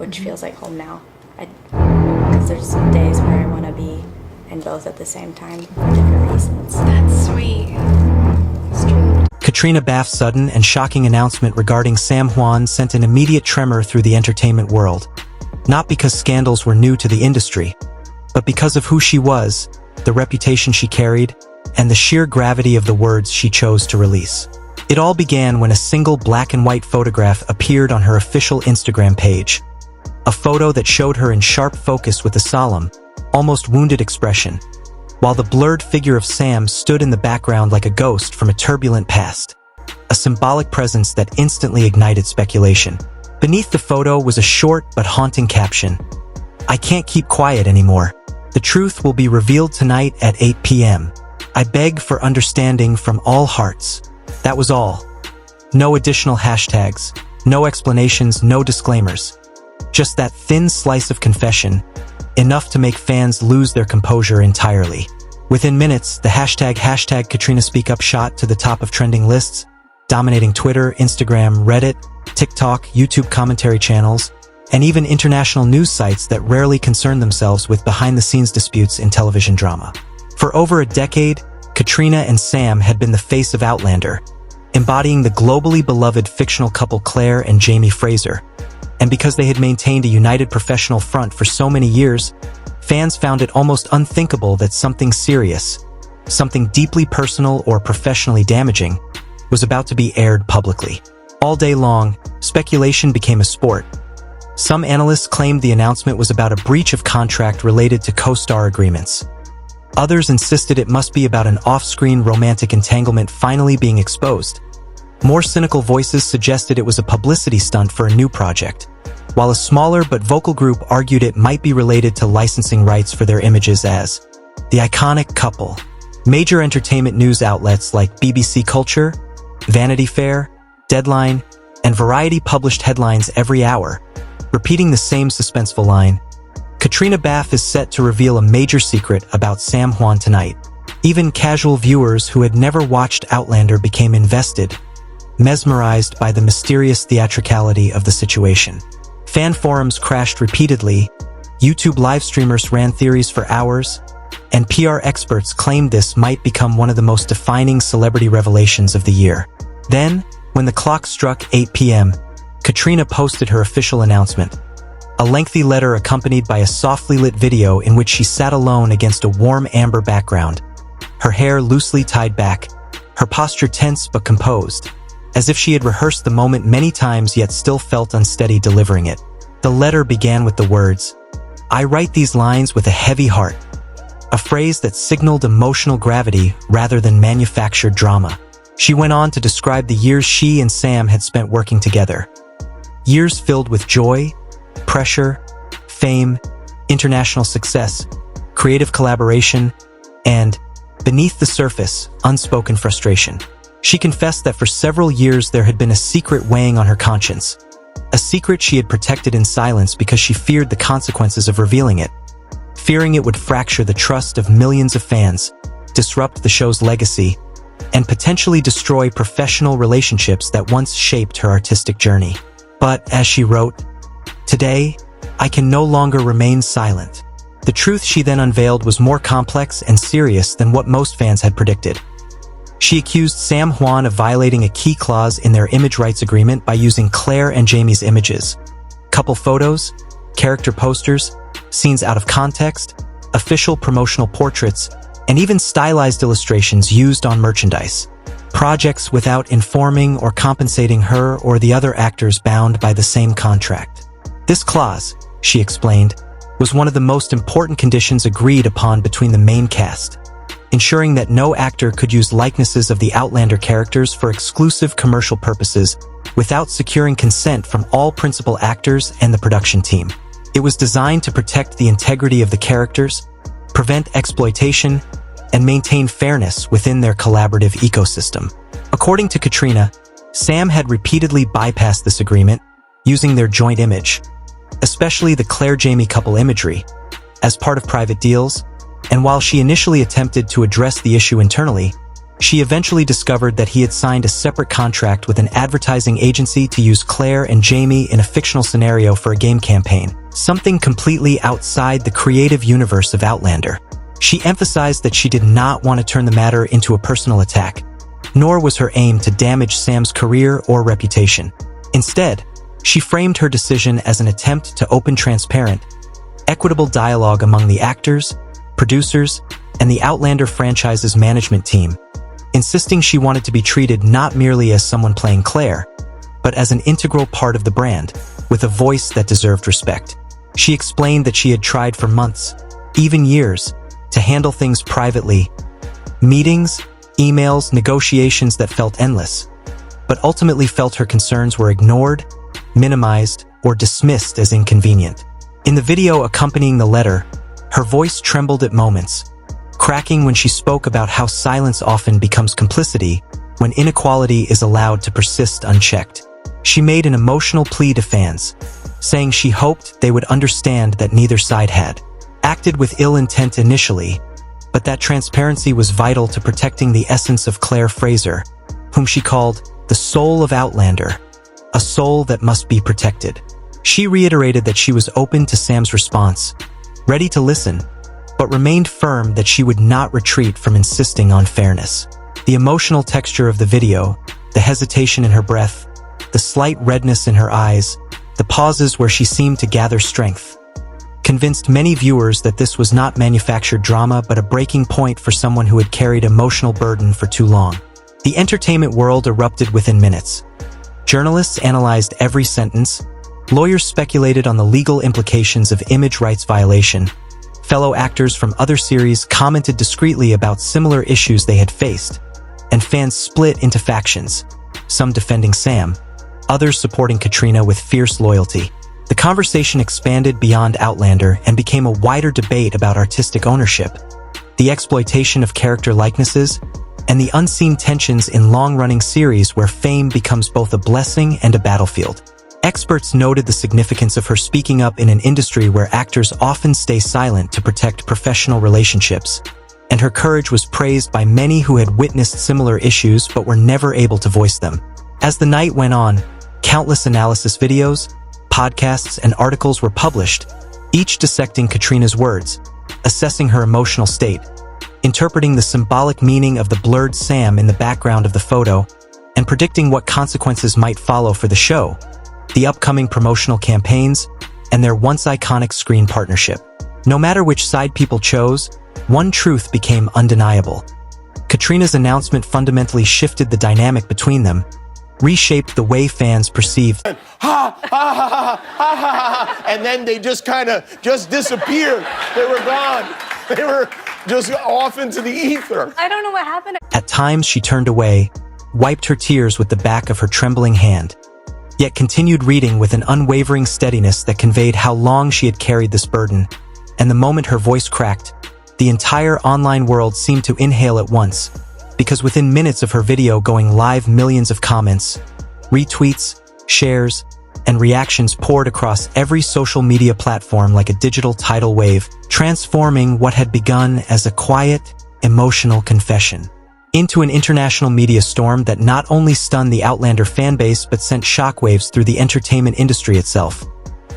which feels like home now. Because there's some days where I want to be in both at the same time for different reasons. That's sweet. Caitriona Balfe's sudden and shocking announcement regarding Sam Heughan sent an immediate tremor through the entertainment world. Not because scandals were new to the industry, but because of who she was, the reputation she carried, and the sheer gravity of the words she chose to release. It all began when a single black and white photograph appeared on her official Instagram page. A photo that showed her in sharp focus with a solemn, almost wounded expression, while the blurred figure of Sam stood in the background like a ghost from a turbulent past. A symbolic presence that instantly ignited speculation. Beneath the photo was a short but haunting caption. "I can't keep quiet anymore. The truth will be revealed tonight at 8 p.m. I beg for understanding from all hearts." That was all. No additional hashtags, no explanations, no disclaimers. Just that thin slice of confession, enough to make fans lose their composure entirely. Within minutes, the hashtag #CaitrionaSpeakUp shot to the top of trending lists, dominating Twitter, Instagram, Reddit, TikTok, YouTube commentary channels, and even international news sites that rarely concern themselves with behind-the-scenes disputes in television drama. For over a decade, Caitriona and Sam had been the face of Outlander, embodying the globally beloved fictional couple Claire and Jamie Fraser. And because they had maintained a united professional front for so many years, fans found it almost unthinkable that something serious, something deeply personal or professionally damaging, was about to be aired publicly. All day long, speculation became a sport. Some analysts claimed the announcement was about a breach of contract related to co-star agreements. Others insisted it must be about an off-screen romantic entanglement finally being exposed. More cynical voices suggested it was a publicity stunt for a new project, while a smaller but vocal group argued it might be related to licensing rights for their images as the iconic couple. Major entertainment news outlets like BBC Culture, Vanity Fair, Deadline, and Variety published headlines every hour, repeating the same suspenseful line. Caitriona Balfe is set to reveal a major secret about Sam Heughan tonight. Even casual viewers who had never watched Outlander became invested, mesmerized by the mysterious theatricality of the situation. Fan forums crashed repeatedly, YouTube live streamers ran theories for hours, and PR experts claimed this might become one of the most defining celebrity revelations of the year. Then, when the clock struck 8 p.m., Caitriona posted her official announcement. A lengthy letter accompanied by a softly lit video in which she sat alone against a warm amber background, her hair loosely tied back, her posture tense but composed, as if she had rehearsed the moment many times yet still felt unsteady delivering it. The letter began with the words, "I write these lines with a heavy heart," a phrase that signaled emotional gravity rather than manufactured drama. She went on to describe the years she and Sam had spent working together. Years filled with joy, pressure, fame, international success, creative collaboration, and, beneath the surface, unspoken frustration. She confessed that for several years there had been a secret weighing on her conscience, a secret she had protected in silence because she feared the consequences of revealing it, fearing it would fracture the trust of millions of fans, disrupt the show's legacy, and potentially destroy professional relationships that once shaped her artistic journey. But, as she wrote, "Today, I can no longer remain silent." The truth she then unveiled was more complex and serious than what most fans had predicted. She accused Sam Heughan of violating a key clause in their image rights agreement by using Claire and Jamie's images, couple photos, character posters, scenes out of context, official promotional portraits, and even stylized illustrations used on merchandise. Projects without informing or compensating her or the other actors bound by the same contract. This clause, she explained, was one of the most important conditions agreed upon between the main cast, ensuring that no actor could use likenesses of the Outlander characters for exclusive commercial purposes without securing consent from all principal actors and the production team. It was designed to protect the integrity of the characters, prevent exploitation, and maintain fairness within their collaborative ecosystem. According to Caitriona, Sam had repeatedly bypassed this agreement, using their joint image, especially the Claire-Jamie couple imagery, as part of private deals, and while she initially attempted to address the issue internally, She eventually discovered that he had signed a separate contract with an advertising agency to use Claire and Jamie in a fictional scenario for a game campaign, something completely outside the creative universe of Outlander. She emphasized that she did not want to turn the matter into a personal attack, nor was her aim to damage Sam's career or reputation. Instead, she framed her decision as an attempt to open transparent, equitable dialogue among the actors, producers, and the Outlander franchise's management team, insisting she wanted to be treated not merely as someone playing Claire, but as an integral part of the brand, with a voice that deserved respect. She explained that she had tried for months, even years, to handle things privately, meetings, emails, negotiations that felt endless, but ultimately felt her concerns were ignored, minimized, or dismissed as inconvenient. In the video accompanying the letter, her voice trembled at moments, cracking when she spoke about how silence often becomes complicity when inequality is allowed to persist unchecked. She made an emotional plea to fans, saying she hoped they would understand that neither side had acted with ill intent initially, but that transparency was vital to protecting the essence of Claire Fraser, whom she called the soul of Outlander, a soul that must be protected. She reiterated that she was open to Sam's response, ready to listen, but remained firm that she would not retreat from insisting on fairness. The emotional texture of the video, the hesitation in her breath, the slight redness in her eyes, the pauses where she seemed to gather strength, convinced many viewers that this was not manufactured drama but a breaking point for someone who had carried emotional burden for too long. The entertainment world erupted within minutes. Journalists analyzed every sentence, lawyers speculated on the legal implications of image rights violation, fellow actors from other series commented discreetly about similar issues they had faced, and fans split into factions, some defending Sam, others supporting Caitriona with fierce loyalty. The conversation expanded beyond Outlander and became a wider debate about artistic ownership, the exploitation of character likenesses, and the unseen tensions in long-running series where fame becomes both a blessing and a battlefield. Experts noted the significance of her speaking up in an industry where actors often stay silent to protect professional relationships, and her courage was praised by many who had witnessed similar issues but were never able to voice them. As the night went on, countless analysis videos, podcasts, and articles were published, each dissecting Caitriona's words, assessing her emotional state, interpreting the symbolic meaning of the blurred Sam in the background of the photo, and predicting what consequences might follow for the show, the upcoming promotional campaigns, and their once iconic screen partnership. No matter which side people chose, one truth became undeniable. Caitriona's announcement fundamentally shifted the dynamic between them, reshaped the way fans perceived. Ha, ha, ha, ha, ha, ha, and then they just kind of just disappeared. They were gone. They were just off into the ether. I don't know what happened. At times, she turned away, wiped her tears with the back of her trembling hand, yet continued reading with an unwavering steadiness that conveyed how long she had carried this burden, and the moment her voice cracked, the entire online world seemed to inhale at once, because within minutes of her video going live, millions of comments, retweets, shares, and reactions poured across every social media platform like a digital tidal wave, transforming what had begun as a quiet, emotional confession into an international media storm that not only stunned the Outlander fanbase but sent shockwaves through the entertainment industry itself,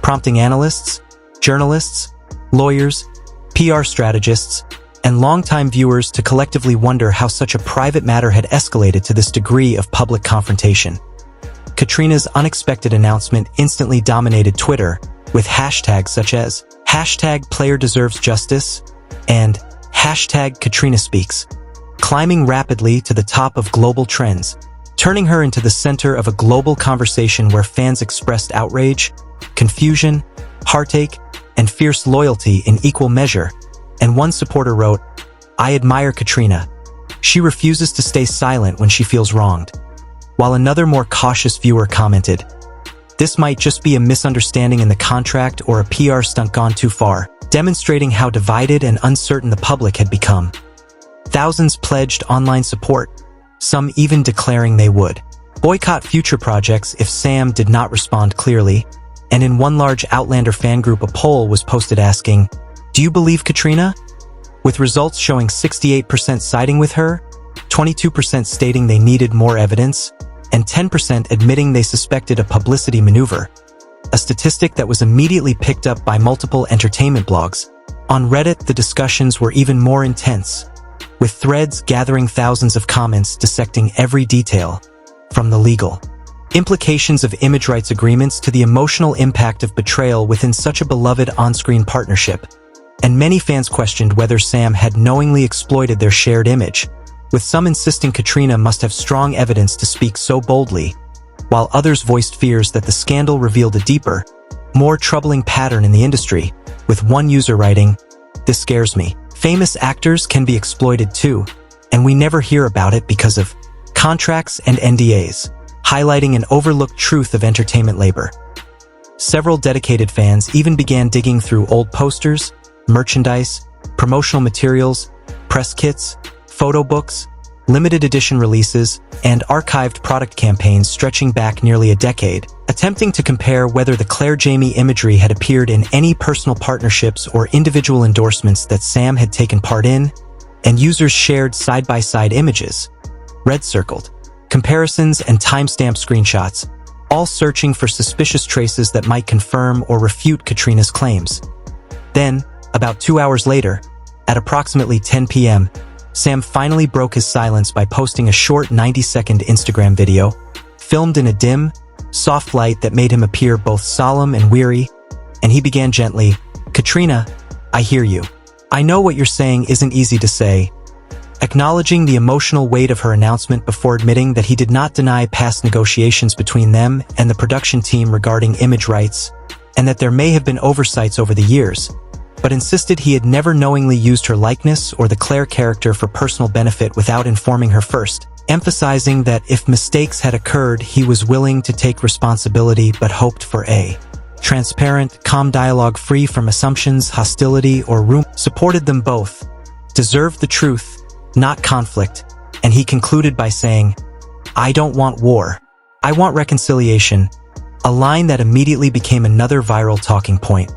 prompting analysts, journalists, lawyers, PR strategists, and longtime viewers to collectively wonder how such a private matter had escalated to this degree of public confrontation. Caitriona's unexpected announcement instantly dominated Twitter, with hashtags such as #PlayerDeservesJustice and #CaitrionaSpeaks, climbing rapidly to the top of global trends, turning her into the center of a global conversation where fans expressed outrage, confusion, heartache, and fierce loyalty in equal measure. And one supporter wrote, "I admire Caitriona. She refuses to stay silent when she feels wronged." While another more cautious viewer commented, "This might just be a misunderstanding in the contract or a PR stunt gone too far," demonstrating how divided and uncertain the public had become. Thousands pledged online support, some even declaring they would boycott future projects if Sam did not respond clearly, and in one large Outlander fan group a poll was posted asking, "Do you believe Caitriona?" With results showing 68% siding with her, 22% stating they needed more evidence, and 10% admitting they suspected a publicity maneuver, a statistic that was immediately picked up by multiple entertainment blogs. On Reddit, the discussions were even more intense, with threads gathering thousands of comments dissecting every detail, from the legal implications of image rights agreements to the emotional impact of betrayal within such a beloved on-screen partnership. And many fans questioned whether Sam had knowingly exploited their shared image, with some insisting Caitriona must have strong evidence to speak so boldly, while others voiced fears that the scandal revealed a deeper, more troubling pattern in the industry, with one user writing, "This scares me. Famous actors can be exploited too, and we never hear about it because of contracts and NDAs, highlighting an overlooked truth of entertainment labor." Several dedicated fans even began digging through old posters, merchandise, promotional materials, press kits, photo books, limited edition releases, and archived product campaigns stretching back nearly a decade, attempting to compare whether the Claire Jamie imagery had appeared in any personal partnerships or individual endorsements that Sam had taken part in, and users shared side-by-side images, red-circled, comparisons and timestamp screenshots, all searching for suspicious traces that might confirm or refute Caitriona's claims. Then, about 2 hours later, at approximately 10 p.m., Sam finally broke his silence by posting a short 90-second Instagram video, filmed in a dim, soft light that made him appear both solemn and weary, and he began gently, "Caitriona, I hear you. I know what you're saying isn't easy to say," acknowledging the emotional weight of her announcement before admitting that he did not deny past negotiations between them and the production team regarding image rights, and that there may have been oversights over the years, but insisted he had never knowingly used her likeness or the Claire character for personal benefit without informing her first, emphasizing that if mistakes had occurred, he was willing to take responsibility but hoped for a transparent, calm dialogue free from assumptions, hostility, or rumor. Supported them both, deserved the truth, not conflict, and he concluded by saying, "I don't want war. I want reconciliation," a line that immediately became another viral talking point.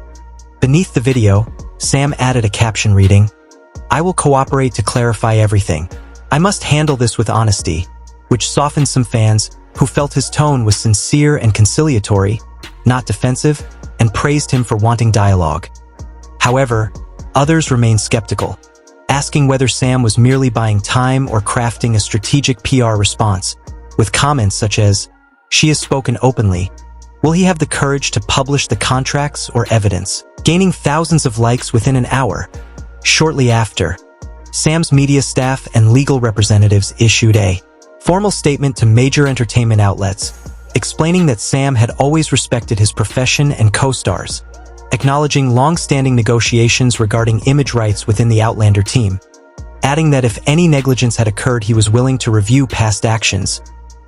Beneath the video, Sam added a caption reading, "I will cooperate to clarify everything. I must handle this with honesty," which softened some fans who felt his tone was sincere and conciliatory, not defensive, and praised him for wanting dialogue. However, others remained skeptical, asking whether Sam was merely buying time or crafting a strategic PR response, with comments such as, "She has spoken openly. Will he have the courage to publish the contracts or evidence?" Gaining thousands of likes within an hour. Shortly after, Sam's media staff and legal representatives issued a formal statement to major entertainment outlets, explaining that Sam had always respected his profession and co-stars, acknowledging long-standing negotiations regarding image rights within the Outlander team, adding that if any negligence had occurred he was willing to review past actions,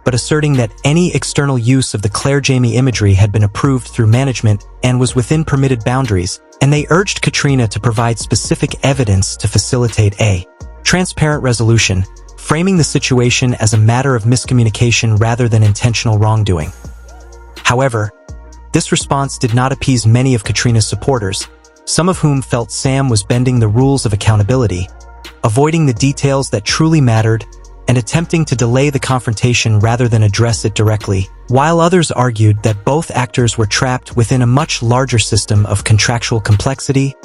but asserting that any external use of the Claire Jamie imagery had been approved through management and was within permitted boundaries, and they urged Caitriona to provide specific evidence to facilitate a transparent resolution, framing the situation as a matter of miscommunication rather than intentional wrongdoing. However, this response did not appease many of Caitriona's supporters, some of whom felt Sam was bending the rules of accountability, avoiding the details that truly mattered, and attempting to delay the confrontation rather than address it directly, while others argued that both actors were trapped within a much larger system of contractual complexity,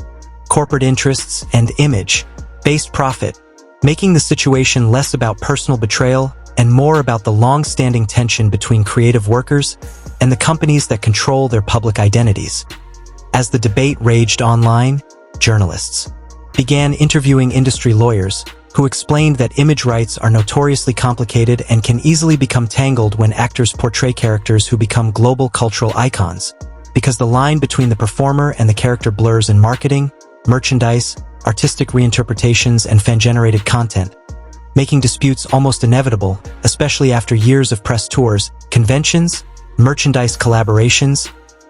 corporate interests, and image-based profit, making the situation less about personal betrayal and more about the long-standing tension between creative workers and the companies that control their public identities. As the debate raged online, journalists began interviewing industry lawyers, who explained that image rights are notoriously complicated and can easily become tangled when actors portray characters who become global cultural icons, because the line between the performer and the character blurs in marketing, merchandise, artistic reinterpretations, and fan-generated content, making disputes almost inevitable, especially after years of press tours, conventions, merchandise collaborations,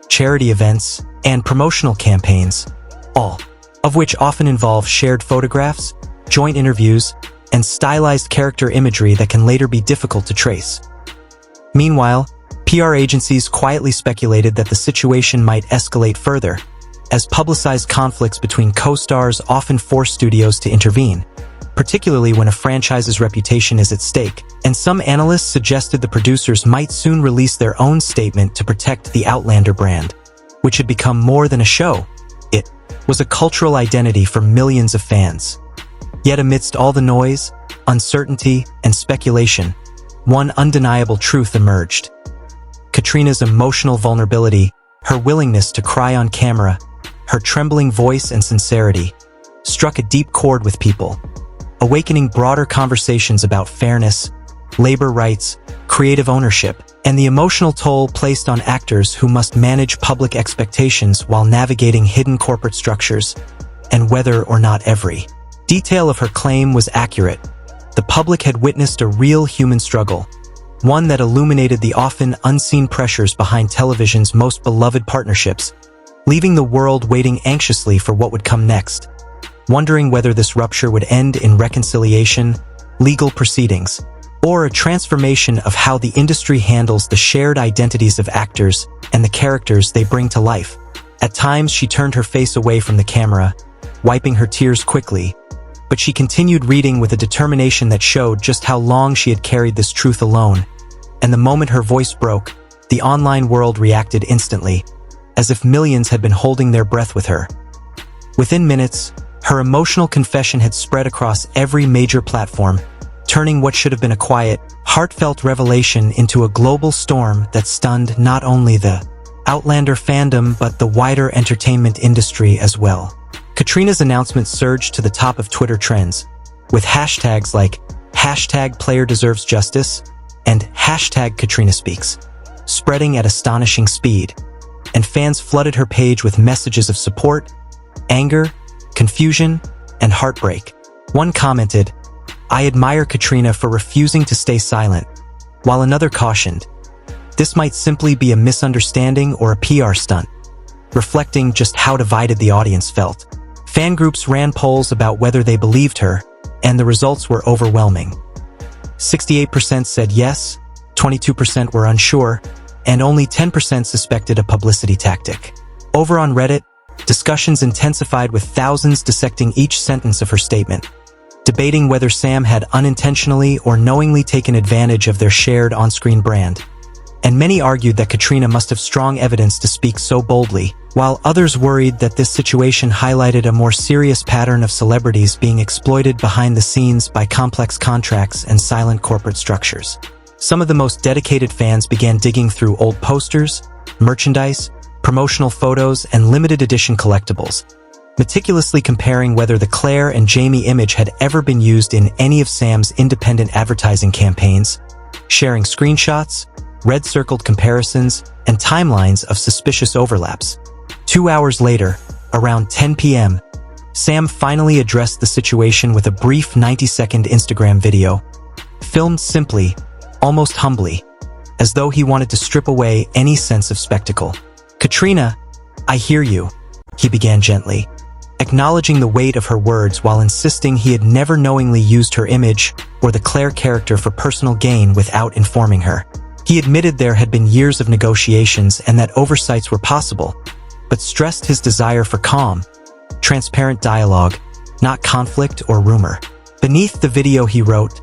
charity events, and promotional campaigns, all of which often involve shared photographs, joint interviews, and stylized character imagery that can later be difficult to trace. Meanwhile, PR agencies quietly speculated that the situation might escalate further, as publicized conflicts between co-stars often forced studios to intervene, particularly when a franchise's reputation is at stake, and some analysts suggested the producers might soon release their own statement to protect the Outlander brand, which had become more than a show. It was a cultural identity for millions of fans. Yet amidst all the noise, uncertainty, and speculation, one undeniable truth emerged. Caitriona's emotional vulnerability, her willingness to cry on camera, her trembling voice and sincerity, struck a deep chord with people, awakening broader conversations about fairness, labor rights, creative ownership, and the emotional toll placed on actors who must manage public expectations while navigating hidden corporate structures, and whether or not every detail of her claim was accurate. The public had witnessed a real human struggle, one that illuminated the often unseen pressures behind television's most beloved partnerships, leaving the world waiting anxiously for what would come next, wondering whether this rupture would end in reconciliation, legal proceedings, or a transformation of how the industry handles the shared identities of actors and the characters they bring to life. At times, she turned her face away from the camera, wiping her tears quickly, but she continued reading with a determination that showed just how long she had carried this truth alone. And the moment her voice broke, the online world reacted instantly, as if millions had been holding their breath with her. Within minutes, her emotional confession had spread across every major platform, turning what should have been a quiet, heartfelt revelation into a global storm that stunned not only the Outlander fandom but the wider entertainment industry as well. Caitriona's announcement surged to the top of Twitter trends, with hashtags like #PlayerDeservesJustice and #CaitrionaSpeaks, spreading at astonishing speed, and fans flooded her page with messages of support, anger, confusion, and heartbreak. One commented, "I admire Caitriona for refusing to stay silent," while another cautioned, "This might simply be a misunderstanding or a PR stunt," reflecting just how divided the audience felt. Fan groups ran polls about whether they believed her, and the results were overwhelming. 68% said yes, 22% were unsure, and only 10% suspected a publicity tactic. Over on Reddit, discussions intensified with thousands dissecting each sentence of her statement, debating whether Sam had unintentionally or knowingly taken advantage of their shared on-screen brand. And many argued that Caitriona must have strong evidence to speak so boldly, while others worried that this situation highlighted a more serious pattern of celebrities being exploited behind the scenes by complex contracts and silent corporate structures. Some of the most dedicated fans began digging through old posters, merchandise, promotional photos, and limited edition collectibles, meticulously comparing whether the Claire and Jamie image had ever been used in any of Sam's independent advertising campaigns, sharing screenshots, red-circled comparisons, and timelines of suspicious overlaps. 2 hours later, around 10 p.m., Sam finally addressed the situation with a brief 90-second Instagram video, filmed simply, almost humbly, as though he wanted to strip away any sense of spectacle. "Caitriona, I hear you," he began gently, acknowledging the weight of her words while insisting he had never knowingly used her image or the Claire character for personal gain without informing her. He admitted there had been years of negotiations and that oversights were possible, but stressed his desire for calm, transparent dialogue, not conflict or rumor. Beneath the video he wrote,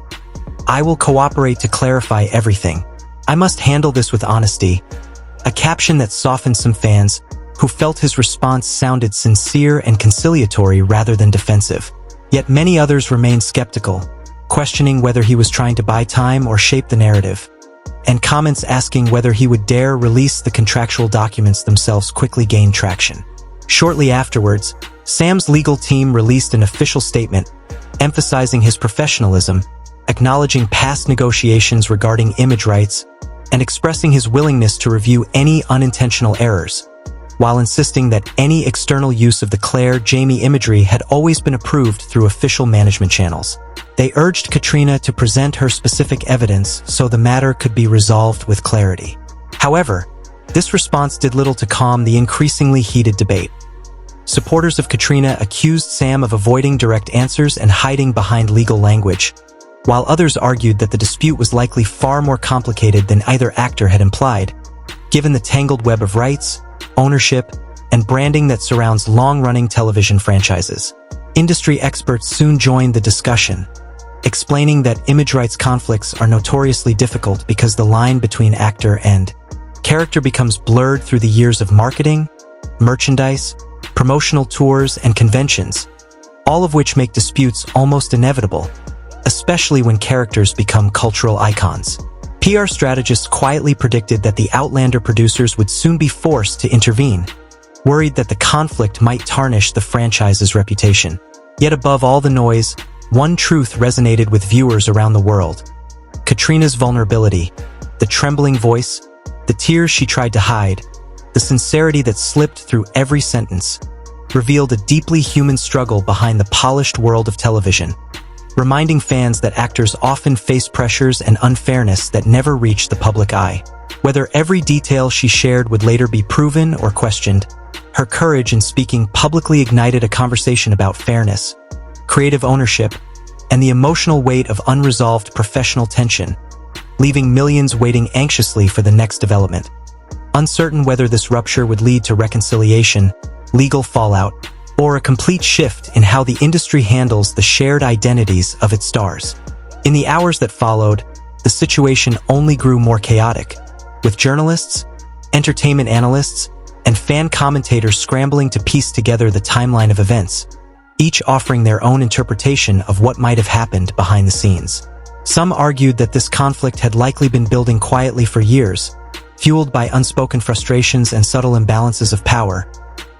"I will cooperate to clarify everything. I must handle this with honesty," a caption that softened some fans, who felt his response sounded sincere and conciliatory rather than defensive. Yet many others remained skeptical, questioning whether he was trying to buy time or shape the narrative, and comments asking whether he would dare release the contractual documents themselves quickly gained traction. Shortly afterwards, Sam's legal team released an official statement, emphasizing his professionalism, acknowledging past negotiations regarding image rights, and expressing his willingness to review any unintentional errors, while insisting that any external use of the Claire Jamie imagery had always been approved through official management channels. They urged Caitriona to present her specific evidence so the matter could be resolved with clarity. However, this response did little to calm the increasingly heated debate. Supporters of Caitriona accused Sam of avoiding direct answers and hiding behind legal language, while others argued that the dispute was likely far more complicated than either actor had implied, given the tangled web of rights, ownership, and branding that surrounds long-running television franchises. Industry experts soon joined the discussion, explaining that image rights conflicts are notoriously difficult because the line between actor and character becomes blurred through the years of marketing, merchandise, promotional tours, and conventions, all of which make disputes almost inevitable, especially when characters become cultural icons. PR strategists quietly predicted that the Outlander producers would soon be forced to intervene, worried that the conflict might tarnish the franchise's reputation. Yet above all the noise, one truth resonated with viewers around the world. Caitriona's vulnerability, the trembling voice, the tears she tried to hide, the sincerity that slipped through every sentence, revealed a deeply human struggle behind the polished world of television, reminding fans that actors often face pressures and unfairness that never reach the public eye. Whether every detail she shared would later be proven or questioned, her courage in speaking publicly ignited a conversation about fairness, creative ownership, and the emotional weight of unresolved professional tension, leaving millions waiting anxiously for the next development. Uncertain whether this rupture would lead to reconciliation, legal fallout, or a complete shift in how the industry handles the shared identities of its stars. In the hours that followed, the situation only grew more chaotic, with journalists, entertainment analysts, and fan commentators scrambling to piece together the timeline of events, each offering their own interpretation of what might have happened behind the scenes. Some argued that this conflict had likely been building quietly for years, fueled by unspoken frustrations and subtle imbalances of power,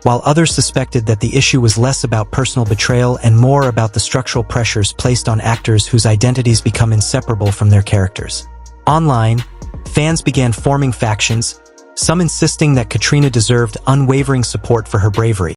while others suspected that the issue was less about personal betrayal and more about the structural pressures placed on actors whose identities become inseparable from their characters. Online, fans began forming factions, some insisting that Caitriona deserved unwavering support for her bravery,